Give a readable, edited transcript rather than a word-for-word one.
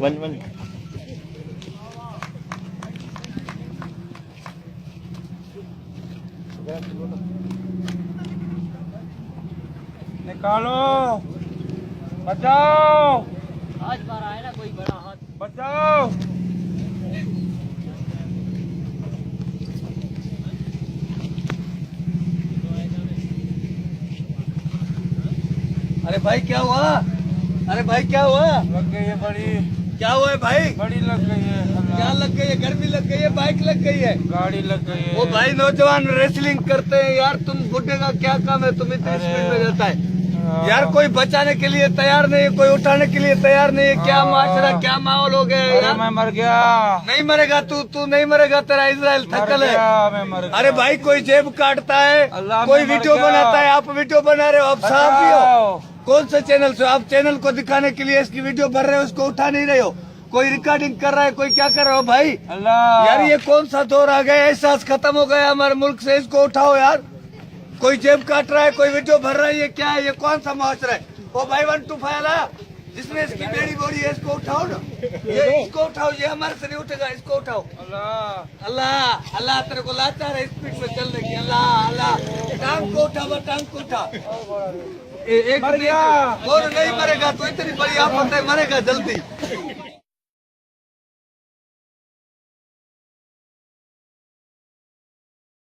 One one निकालो, बचाओ, आज बार आए ना कोई बड़ा हाथ। बचाओ। अरे भाई क्या हुआ? अरे भाई क्या हुआ? लग गई है बड़ी, क्या हुआ है भाई? बड़ी लग गई है। क्या लग गई है? गर्मी लग गई है? बाइक लग गई है? गाड़ी लग गई है। वो भाई नौजवान रेसलिंग करते हैं यार, तुम बुढ़े का क्या काम है? तुम इतनी अरे। स्पीड में जाता है यार, कोई बचाने के लिए तैयार नहीं है, कोई उठाने के लिए तैयार नहीं है। क्या माशरा, क्या माहौल हो गया है अरे यार? मैं मर गया। नहीं मरेगा तू नहीं मरेगा, तेरा इजराइल मर थकल है। गया, मैं मर गया। अरे भाई कोई जेब काटता है, अल्लाह, कोई मैं मर वीडियो गया। बनाता है। आप वीडियो बना रहे हो, आप साहब भी हो। बचाओ। कौन से चैनल से? आप चैनल को दिखाने के लिए इसकी वीडियो भर रहे हो, उसको उठा नहीं रहे हो। कोई रिकॉर्डिंग कर रहा है, कोई क्या कर रहा हो भाई? अल्लाह यार ये कौन सा दौर आ गया? एहसास खत्म हो गया हमारे मुल्क से, इसको उठाओ यार। कोई जेब काट रहा है, कोई वीडियो भर रहा है, ये क्या है? ये कौन सा मुआशरा है? ओ भाई 125 आला, जिसमें इसकी बेड़ी बोड़ी है, इसको उठाओ ना। ये इसको उठाओ, ये हमारे से नहीं उठेगा, इसको उठाओ। अल्लाह अल्लाह अल्लाह तेरे को लाता है स्पीड में चलने की। अल्लाह अल्लाह, टांग को उठा, टांग को उठा। एक मर गया। और नहीं मरेगा तो इतनी बड़ी आफत है, मरेगा जल्दी।